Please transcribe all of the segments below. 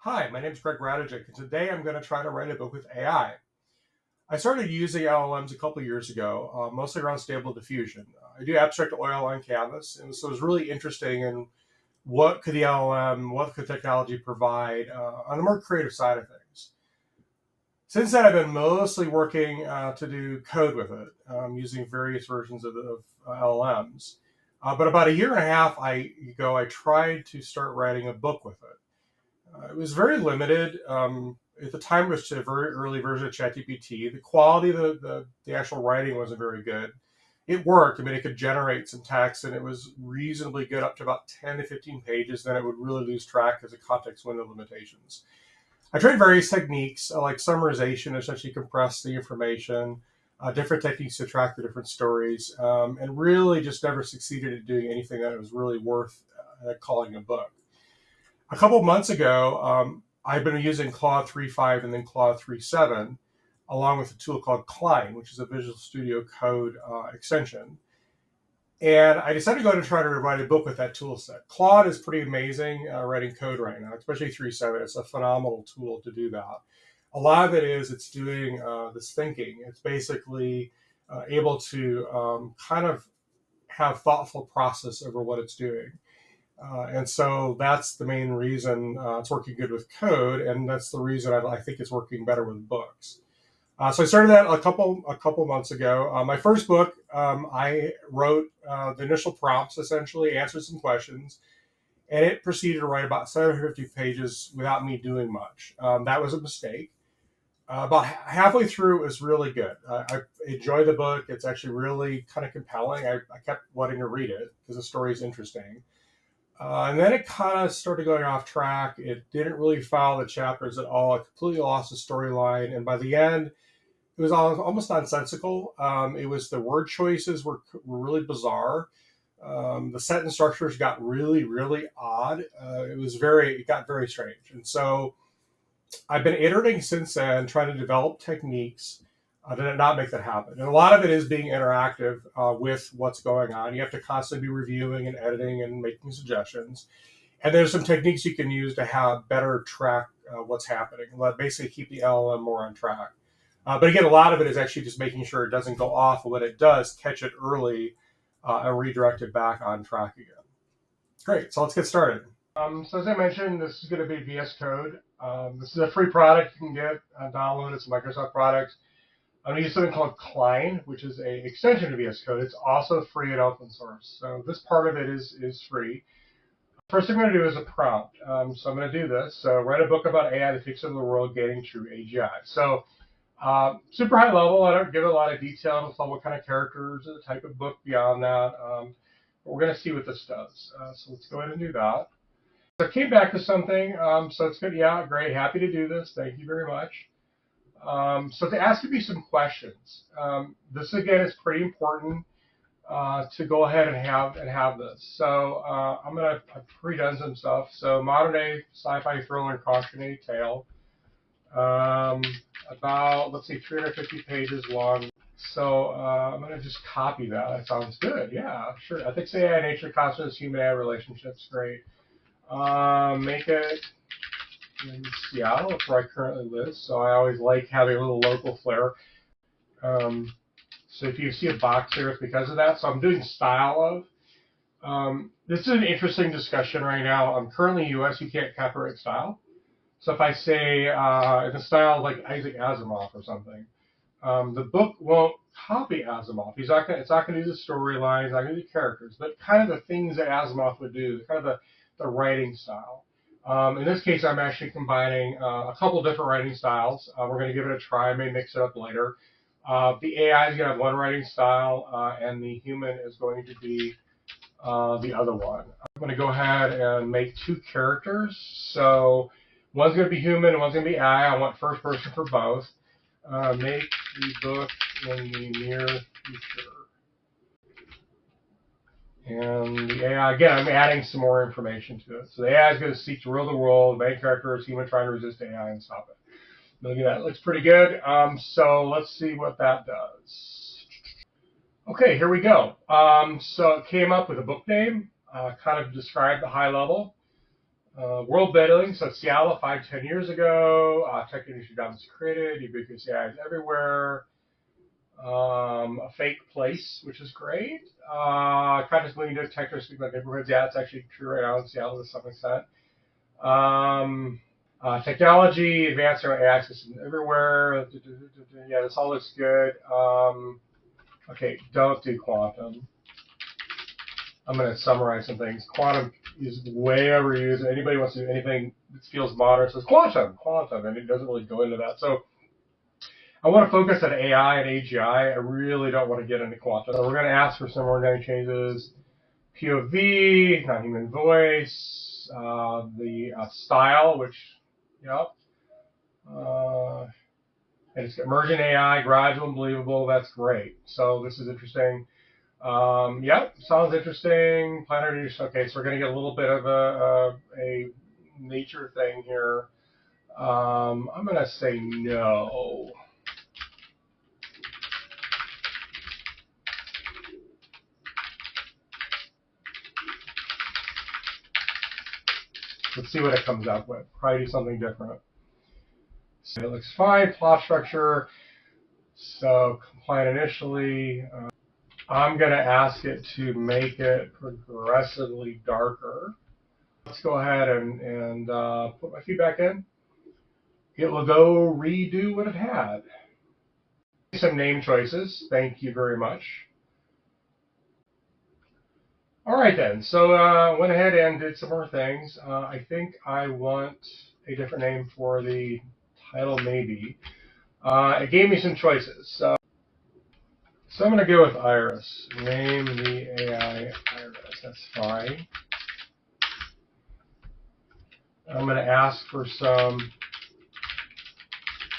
Hi, my name is Greg Radijic, and today I'm going to try to write a book with AI. I started using LLMs a couple of years ago, mostly around Stable Diffusion. I do abstract oil on canvas, and so it was really interesting in what could the LLM, what could technology provide on the more creative side of things. Since then, I've been mostly working to do code with it, using various versions of LLMs. But about a year and a half ago, I tried to start writing a book with it. It was very limited. At the time, it was a very early version of ChatGPT. The quality of the actual writing wasn't very good. It worked. I mean, it could generate some text, and it was reasonably good up to about 10 to 15 pages. Then it would really lose track because of context window limitations. I tried various techniques like summarization, essentially compress the information, different techniques to track the different stories, and really just never succeeded at doing anything that was really worth calling a book. A couple of months ago, I've been using Claude 3.5 and then Claude 3.7, along with a tool called Cline, which is a Visual Studio Code extension. And I decided to go ahead and try to write a book with that tool set. Claude is pretty amazing writing code right now, especially 3.7. It's a phenomenal tool to do that. A lot of it is it's doing this thinking. It's basically able to kind of have thoughtful process over what it's doing. And so that's the main reason it's working good with code, and that's the reason I think it's working better with books. So I started that a couple months ago. My first book, I wrote the initial prompts, essentially answered some questions, and it proceeded to write about 750 pages without me doing much. That was a mistake. About halfway through, it was really good. I enjoyed the book. It's actually really kind of compelling. I kept wanting to read it because the story is interesting. And then it kind of started going off track. It didn't really follow the chapters at all. It completely lost the storyline. And by the end, it was almost nonsensical. It was the word choices were really bizarre. The sentence structures got really odd. It got very strange. And so I've been iterating since then, trying to develop techniques to not make that happen. And a lot of it is being interactive with what's going on. You have to constantly be reviewing and editing and making suggestions. And there's some techniques you can use to have better track what's happening, basically keep the LLM more on track. But again, a lot of it is actually just making sure it doesn't go off. And when it does, catch it early and redirect it back on track again. Great, so let's get started. So as I mentioned, this is going to be VS Code. This is a free product you can get download. It's a Microsoft product. I'm going to use something called Cline, which is an extension of VS Code. It's also free and open source. So this part of it is free. First thing I'm going to do is a prompt. So I'm going to do this. So write a book about AI that takes over the world, gaining true AGI. So super high level. I don't give a lot of detail. I don't tell what kind of characters or the type of book beyond that. But we're going to see what this does. So let's go ahead and do that. So I came back to something. So it's good. Yeah, great. Happy to do this. Thank you very much. So to ask me some questions. This again is pretty important to go ahead and have this. So I've pre-done some stuff. So modern day sci-fi thriller and cautionary tale. About let's see, 350 pages long. So I'm gonna just copy that. That sounds good. Yeah, sure. Ethics, AI, nature, consciousness, human-AI relationships. Great. Make it in Seattle, that's where I currently live, so I always like having a little local flair. So if you see a box there, it's because of that. So I'm doing style of. This is an interesting discussion right now. I'm currently US, you can't copyright style. So if I say in the style like Isaac Asimov or something, the book won't copy Asimov. It's not going to do the storylines, not going to do the characters, but kind of the things that Asimov would do, kind of the writing style. In this case, I'm actually combining a couple different writing styles. We're going to give it a try. I may mix it up later. The AI is going to have one writing style, and the human is going to be the other one. I'm going to go ahead and make two characters. So one's going to be human and one's going to be AI. I want first person for both. Make the book in the near future. And the AI, again, I'm adding some more information to it. So the AI is going to seek to rule the world. The main character is human trying to resist AI and stop it. Look at that. Looks pretty good. So let's see what that does. Okay, here we go. So it came up with a book name, kind of described the high level. World building, so Seattle 5-10 years ago. Tech industry jobs created, ubiquitous AI is everywhere. A fake place, which is great. Conscious moving detectors speak about neighborhoods. Yeah, it's actually true right now in Seattle to some extent. Technology, advanced AI systems everywhere. Yeah, this all looks good. Okay, don't do quantum. I'm going to summarize some things. Quantum is way overused. Anybody wants to do anything that feels modern says quantum, and it doesn't really go into that. So I want to focus on AI and AGI. I really don't want to get into quantum. So we're going to ask for some more name changes. POV, non-human voice, the style, which, yep. And it's emergent AI, gradual and believable. That's great. So this is interesting. Yep, sounds interesting. Planetary. Okay, so we're going to get a little bit of a nature thing here. I'm going to say no. Let's see what it comes up with. Probably do something different. So it looks fine. Plot structure. So compliant initially. I'm going to ask it to make it progressively darker. Let's go ahead and put my feedback in. It will go redo what it had. Some name choices. Thank you very much. All right then. So went ahead and did some more things. I think I want a different name for the title, maybe. It gave me some choices. So I'm going to go with Iris. Name the AI Iris. That's fine. I'm going to ask for some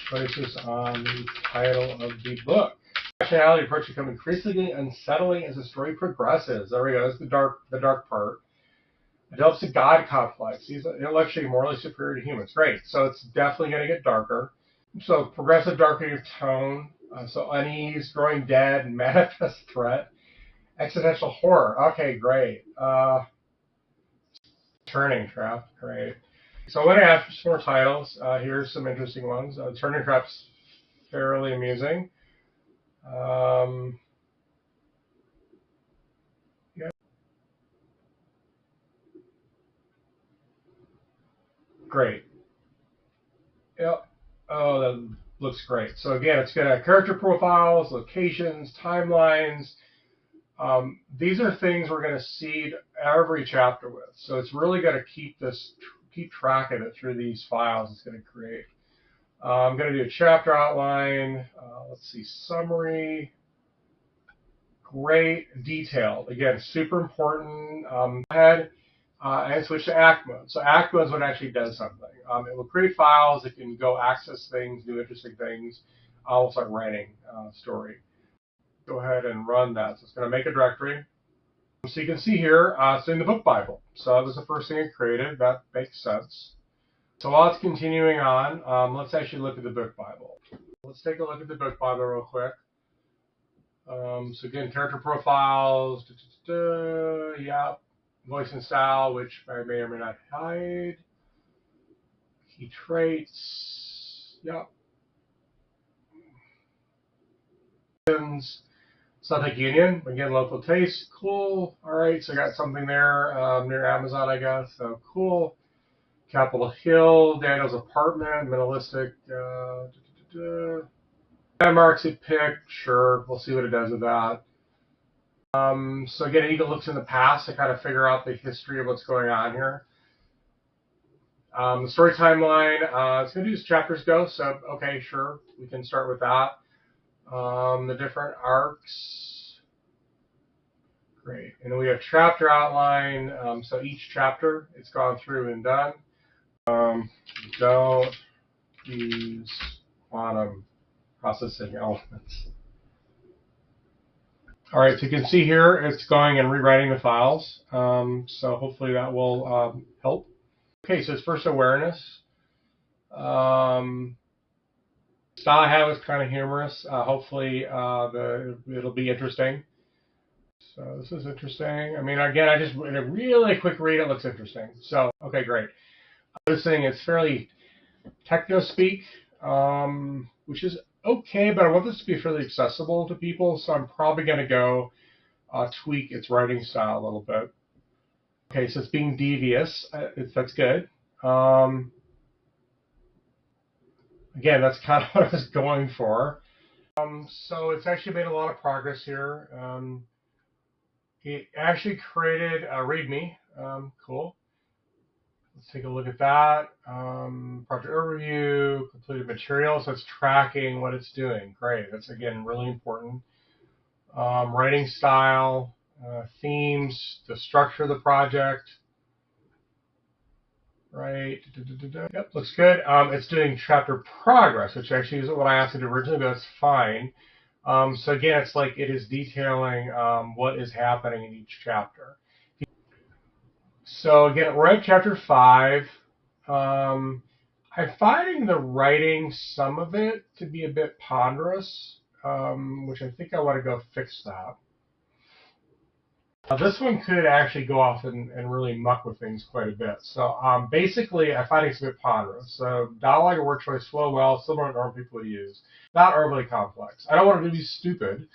choices on the title of the book. Rationality approach become increasingly unsettling as the story progresses. There we go. That's the dark part. It develops a God complex. He's intellectually, morally superior to humans. Great. So it's definitely going to get darker. So progressive darkening of tone. So unease, growing dead, manifest threat, existential horror. Okay, great. Turning trap. Great. So I want to ask for some more titles. Here's some interesting ones. Turning trap's fairly amusing. Yeah. Great. Yep. Oh, that looks great. So again, it's got character profiles, locations, timelines. These are things we're going to seed every chapter with. So it's really going to keep track of it through these files it's going to create. I'm going to do a chapter outline. Let's see, summary. Great, detailed. Again, super important. Go ahead and switch to Act mode. So Act mode is what actually does something. It will create files. It can go access things, do interesting things. I'll start writing story. Go ahead and run that. So it's going to make a directory. So you can see here, it's in the book Bible. So that was the first thing it created. That makes sense. So while it's continuing on, let's actually look at the book Bible. Let's take a look at the book Bible real quick. So again, character profiles, yeah, voice and style, which I may or may not hide. Key traits, yeah. Suffolk Union, again, local taste, cool. All right, so I got something there near Amazon, I guess, so cool. Capitol Hill, Daniel's apartment, minimalistic. Landmarks it picked, sure, we'll see what it does with that. So again, Eagle looks in the past to kind of figure out the history of what's going on here. The story timeline, it's going to do as chapters go, so okay, sure, we can start with that. The different arcs, great. And then we have chapter outline, so each chapter, it's gone through and done. Don't use quantum processing elements. All right, so you can see here it's going and rewriting the files. So hopefully that will help. Okay, so it's first awareness. Style I have is kind of humorous. Hopefully it'll be interesting. So this is interesting. I mean, again, in a really quick read, it looks interesting. So, okay, great. Noticing it's fairly techno speak, which is okay, but I want this to be fairly accessible to people, so I'm probably going to go tweak its writing style a little bit. Okay, so it's being devious. That's good. Again, that's kind of what I was going for. So it's actually made a lot of progress here. It actually created a README. Cool. Let's take a look at that. Project overview, completed material. So it's tracking what it's doing. Great. That's, again, really important. Writing style, themes, the structure of the project. Right. Yep, looks good. It's doing chapter progress, which actually isn't what I asked it originally, but that's fine. So again, it's like it is detailing what is happening in each chapter. So again, we're at chapter 5. I'm finding the writing, some of it, to be a bit ponderous, which I think I want to go fix that. This one could actually go off and really muck with things quite a bit. So basically, I find it's a bit ponderous. So dialogue and word choice flow well, similar to normal people would use. Not overly complex. I don't want it to be stupid,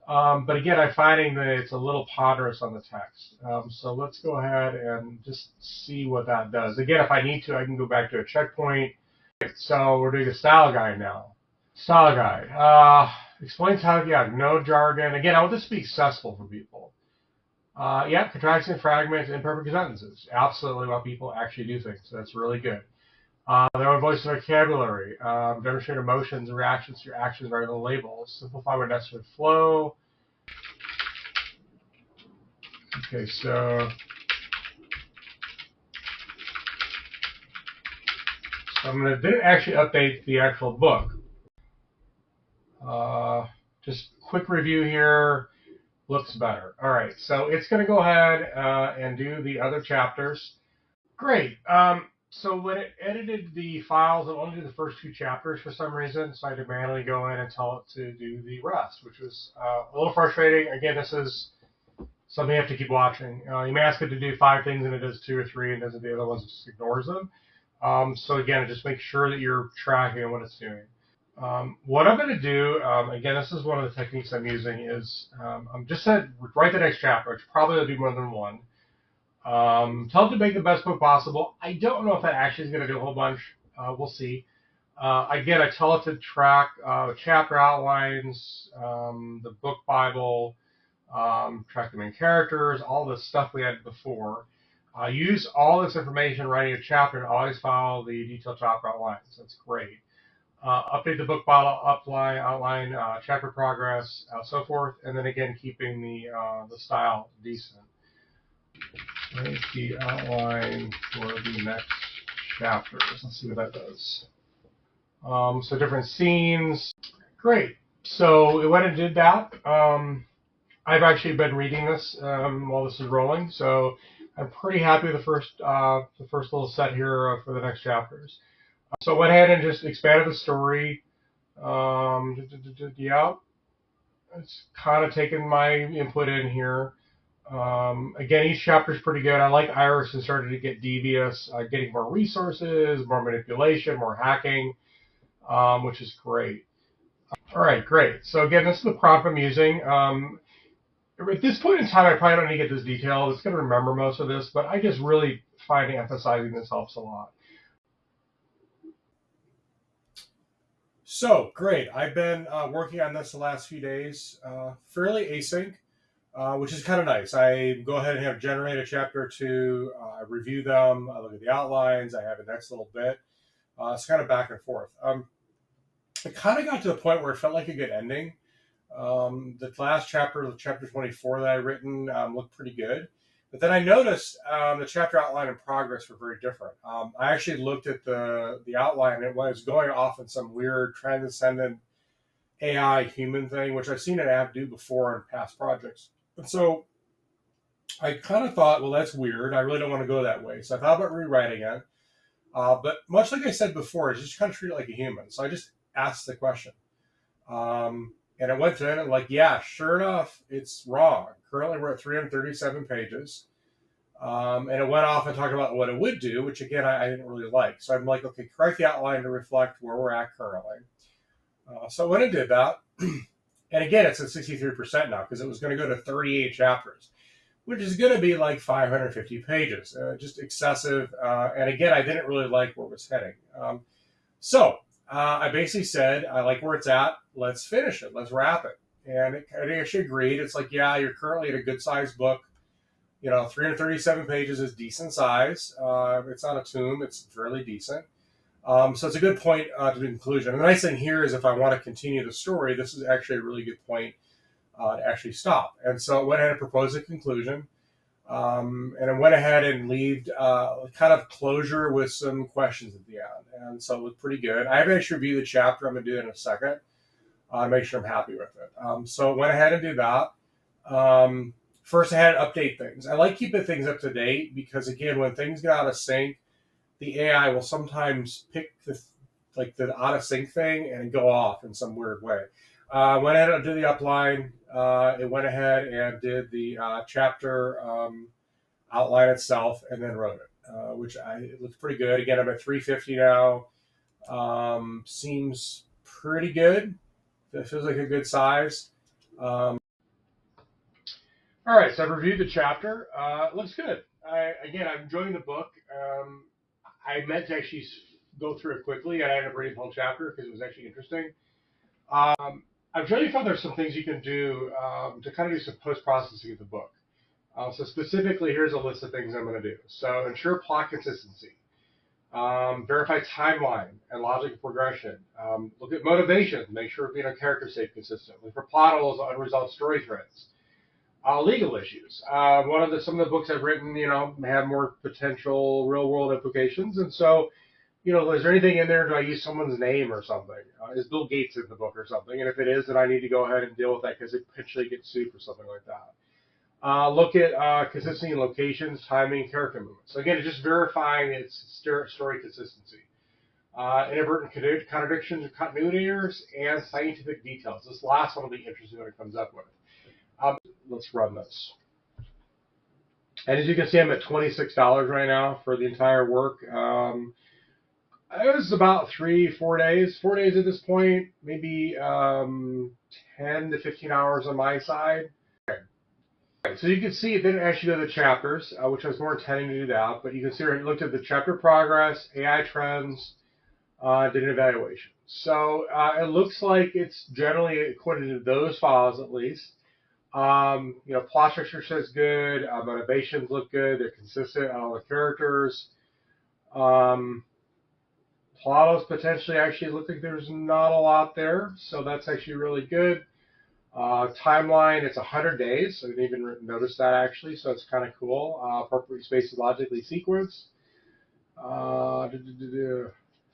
but again, I'm finding that it's a little ponderous on the text. So let's go ahead and just see what that does. Again, if I need to, I can go back to a checkpoint. So we're doing a style guide now. Style guide. Explains how, no jargon. Again, I want this to be accessible for people. Contraction, fragments, imperfect sentences. Absolutely what people actually do things. So that's really good. Their own voice and vocabulary. Demonstrate emotions and reactions to your actions rather than labels. Simplify what necessary flow. Okay, so didn't actually update the actual book. Just quick review here. Looks better. All right, so it's going to go ahead and do the other chapters. Great. So when it edited the files, it only did the first 2 chapters for some reason, so I had to manually go in and tell it to do the rest, which was a little frustrating. Again, this is something you have to keep watching. You may ask it to do 5 things and it does 2 or 3 and doesn't do the other ones, just ignores them. So again, just make sure that you're tracking what it's doing. What I'm going to do, again, this is one of the techniques I'm using, is I'm just said write the next chapter, which probably will do more than one. Tell it to make the best book possible. I don't know if that actually is going to do a whole bunch. We'll see. Again, I tell it to track chapter outlines, the book Bible, track the main characters, all the stuff we had before. Use all this information writing a chapter and always follow the detailed chapter outlines. That's great. Update the book Bible outline, chapter progress, so forth, and then again keeping the style decent. Write the outline for the next chapters. Let's see what that does. So different scenes. Great. So it went and did that. I've actually been reading this while this is rolling, so I'm pretty happy with the first little set here for the next chapters. So I went ahead and just expanded the story. It's kind of taken my input in here. Again, each chapter is pretty good. I like Iris has started to get devious, getting more resources, more manipulation, more hacking, which is great. All right, great. So again, this is the prompt I'm using. At this point in time, I probably don't need to get this detailed. It's going to remember most of this, but I just really find emphasizing this helps a lot. So great. I've been working on this the last few days, fairly async. Which is kind of nice. I go ahead and have generate a chapter or 2, I review them, I look at the outlines, I have the next little bit. It's kind of back and forth. It kind of got to the point where it felt like a good ending. The last chapter, chapter 24 that I'd written, looked pretty good. But then I noticed the chapter outline and progress were very different. I actually looked at the outline, and it was going off in some weird transcendent AI human thing, which I've seen an app do before in past projects. And so I kind of thought, well, that's weird. I really don't want to go that way. So I thought about rewriting it. But much like I said before, it's just kind of treat it like a human. So I just asked the question. And it went to it and sure enough, it's wrong. Currently, we're at 337 pages. And it went off and talked about what it would do, which again, I didn't really like. So I'm like, okay, correct the outline to reflect where we're at currently. So I went and did that. And again, it's at 63% now because it was going to go to 38 chapters, which is going to be like 550 pages, just excessive. And again, I didn't really like where it was heading. So I basically said, I like where it's at. Let's finish it. Let's wrap it. And it actually agreed. It's like, yeah, you're currently at a good sized book. 337 pages is decent size. It's not a tomb. It's fairly decent. So it's a good point to the conclusion. And the nice thing here is if I want to continue the story, this is actually a really good point to actually stop. And so I went ahead and proposed a conclusion. And I went ahead and left kind of closure with some questions at the end. And so it looked pretty good. I haven't actually reviewed the chapter. I'm going to do it in a second. Make sure I'm happy with it. So I went ahead and did that. First, I had to update things. I like keeping things up to date because, again, when things get out of sync, the AI will sometimes pick the out of sync thing and go off in some weird way. Went ahead and did the upline. It went ahead and did the chapter outline itself and then wrote it, it looks pretty good. Again, I'm at 350 now. Seems pretty good. It feels like a good size. All right, so I've reviewed the chapter. It looks good. I'm enjoying the book. I meant to actually go through it quickly, and I ended up reading the whole chapter because it was actually interesting. I've really found there's some things you can do to kind of do some post-processing of the book. So specifically, here's a list of things I'm going to do. So ensure plot consistency. Verify timeline and logical progression. Look at motivation. Make sure characters stay consistent. Look for plot holes, unresolved story threads. Legal issues. Some of the books I've written, have more potential real world implications, and so, is there anything in there? Do I use someone's name or something? Is Bill Gates in the book or something? And if it is, then I need to go ahead and deal with that because it potentially gets sued for something like that. Look at consistency in locations, timing, character movements. So again, it's just verifying its story consistency. Inadvertent contradictions or continuity errors, and scientific details. This last one will be interesting when it comes up with. Let's run this. And as you can see, I'm at $26 right now for the entire work. It was about 4 days. 4 days at this point, maybe 10 to 15 hours on my side. Okay. So you can see it didn't actually go to the chapters, which I was more intending to do that. But you can see I looked at the chapter progress, AI trends, did an evaluation. So it looks like it's generally according to those files at least. Plot structure says good. Motivations look good. They're consistent on all the characters. Plot holes potentially actually look like there's not a lot there, so that's actually really good. Timeline, it's 100 days. So I didn't even notice that actually, so it's kind of cool. Appropriate spaces logically sequenced.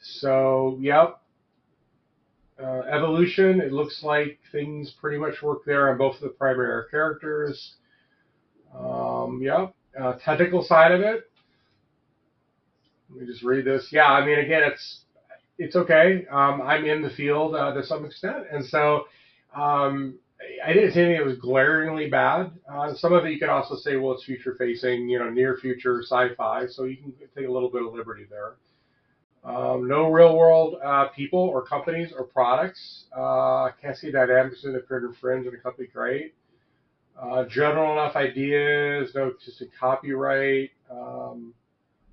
So, yep. Evolution, it looks like things pretty much work there on both of the primary characters. Technical side of it. Let me just read this. Yeah, I mean, again, it's okay. I'm in the field to some extent, and so I didn't see anything that was glaringly bad. Some of it you could also say, well, it's future facing, near future sci-fi, so you can take a little bit of liberty there. No real world people or companies or products. Can't see dynamics that appear to infringe on a company great. General enough ideas, no existing copyright.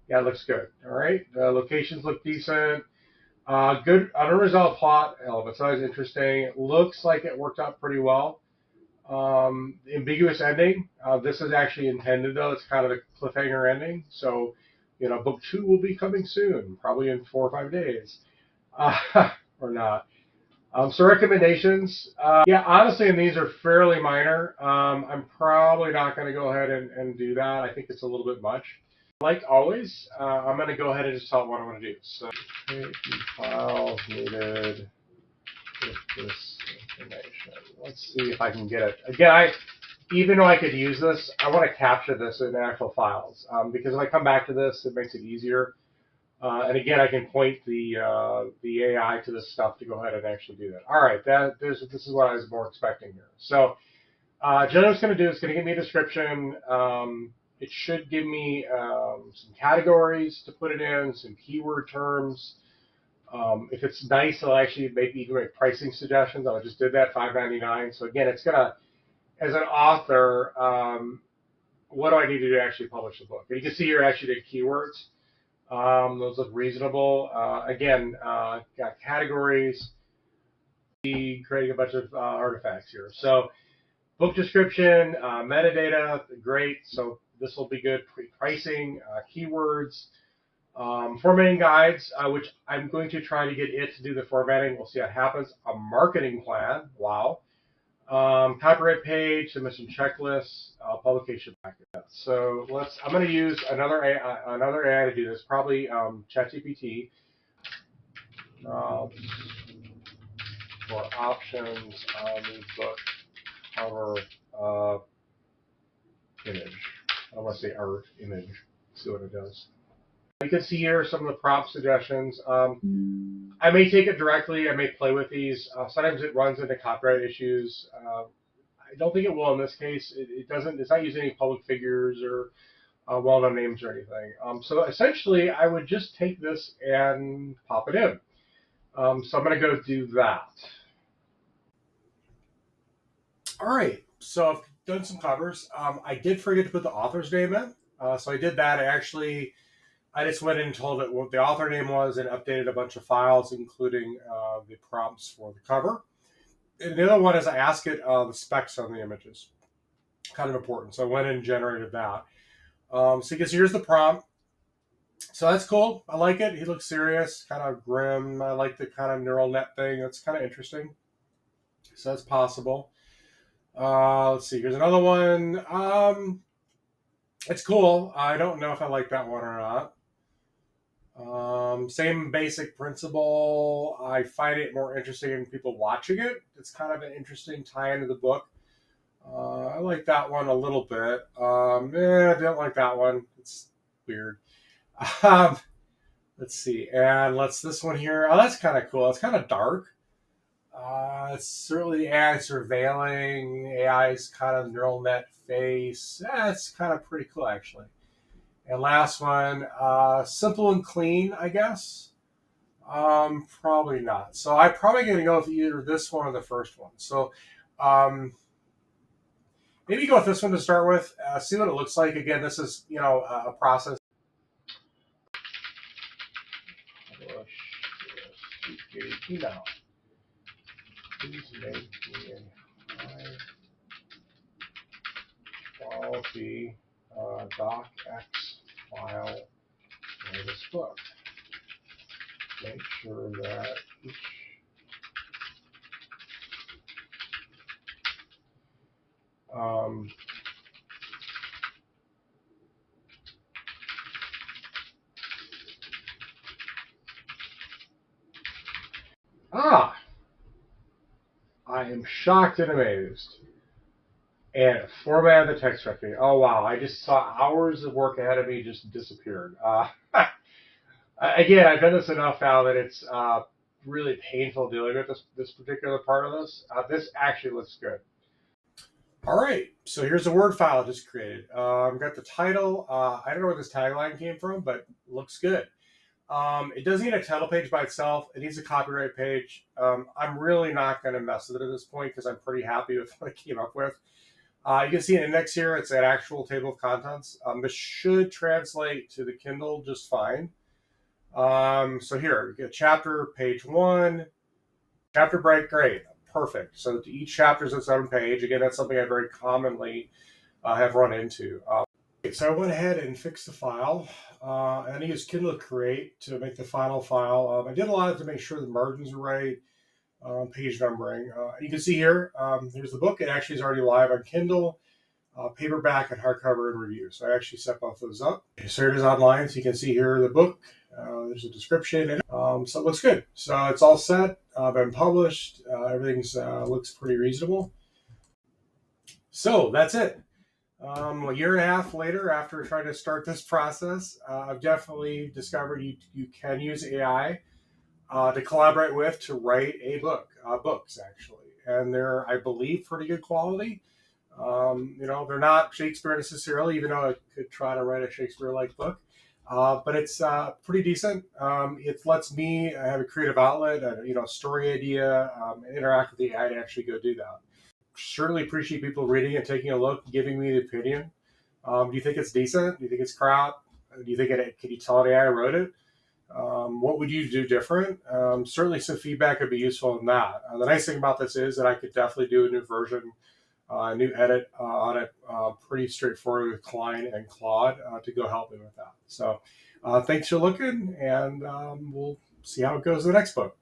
Yeah, it looks good. All right. The locations look decent. Good unresolved plot elements. That was interesting. It looks like it worked out pretty well. Ambiguous ending. This is actually intended, though. It's kind of a cliffhanger ending. So, book 2 will be coming soon, probably in 4 or 5 days. Or not. So recommendations. Yeah, honestly, and these are fairly minor. I'm probably not going to go ahead and do that. I think it's a little bit much. Like always, I'm going to go ahead and just tell it what I want to do. So, files needed with this information. Let's see if I can get it. Again, even though I could use this, I want to capture this in actual files because if I come back to this, it makes it easier. And again, I can point the AI to this stuff to go ahead and actually do that. All right, this is what I was more expecting here. So, generally, what's going to do is going to give me a description. It should give me some categories to put it in, some keyword terms. If it's nice, it'll actually maybe even make pricing suggestions. I just did that, $5.99. So again, it's gonna, as an author, what do I need to do to actually publish the book? And you can see here actually the keywords. Those look reasonable. Again, got categories. Creating a bunch of artifacts here. So book description, metadata, great. So this will be good. Pricing, keywords, formatting guides, which I'm going to try to get it to do the formatting. We'll see how it happens. A marketing plan. Wow. Copyright page, submission checklist, publication packet. So I'm going to use another AI to do this, probably ChatGPT for options on the book cover image. I don't want to say art image. See what it does. You can see here some of the prompt suggestions. I may take it directly. I may play with these. Sometimes it runs into copyright issues. I don't think it will in this case. It doesn't. It's not using any public figures or well-known names or anything. So essentially, I would just take this and pop it in. So I'm going to go do that. All right. So I've done some covers. I did forget to put the author's name in. So I did that. I just went in and told it what the author name was and updated a bunch of files, including the prompts for the cover. And the other one is I asked it the specs on the images. Kind of important. So I went in and generated that. So you can see here's the prompt. So that's cool. I like it. He looks serious, kind of grim. I like the kind of neural net thing. That's kind of interesting. So that's possible. Let's see. Here's another one. It's cool. I don't know if I like that one or not. Same basic principle. I find it more interesting in people watching it. It's kind of an interesting tie into the book. I like that one a little bit. I don't like that one. It's weird. Let's see. And this one here. Oh, that's kind of cool. It's kind of dark. It's certainly AI surveilling AI's kind of neural net face. It's kind of pretty cool, actually. And last one, simple and clean, I guess. Probably not. So I'm probably going to go with either this one or the first one. So maybe go with this one to start with. See what it looks like. Again, this is a process. Now, please make me a high quality docx file for this book. Make sure that each I am shocked and amazed. And formatted the text correctly. Oh wow! I just saw hours of work ahead of me just disappeared. Again, I've done this enough now that it's really painful dealing with this particular part of this. This actually looks good. All right, so here's the Word file I just created. I've got the title. I don't know where this tagline came from, but it looks good. It doesn't need a title page by itself. It needs a copyright page. I'm really not going to mess with it at this point because I'm pretty happy with what I came up with. You can see an index here. It's an actual table of contents. This should translate to the Kindle just fine. So here, we get chapter, page 1, chapter break, great, perfect. So each chapter is its own page. Again, that's something I very commonly have run into. So I went ahead and fixed the file, and I used Kindle Create to make the final file. I did a lot to make sure the margins are right, page numbering. You can see here, here's the book. It actually is already live on Kindle, paperback, and hardcover and review. So I actually set both those up. So it is online, so you can see here the book. There's a description, and so it looks good. So it's all set, been published. Everything's looks pretty reasonable. So that's it. A year and a half later, after trying to start this process, I've definitely discovered you can use AI to collaborate with to write a book, books actually, and they're, I believe, pretty good quality. They're not Shakespeare necessarily, even though I could try to write a Shakespeare-like book. But it's pretty decent. It lets me have a creative outlet, story idea, and interact with the AI to actually go do that. Certainly appreciate people reading and taking a look, giving me the opinion. Do you think it's decent? Do you think it's crap? Do you think can you tell an AI wrote it? What would you do different? Certainly, some feedback would be useful in that. The nice thing about this is that I could definitely do a new version, a new edit on it, pretty straightforward with Cline and Claude to go help me with that. So, thanks for looking, and we'll see how it goes in the next book.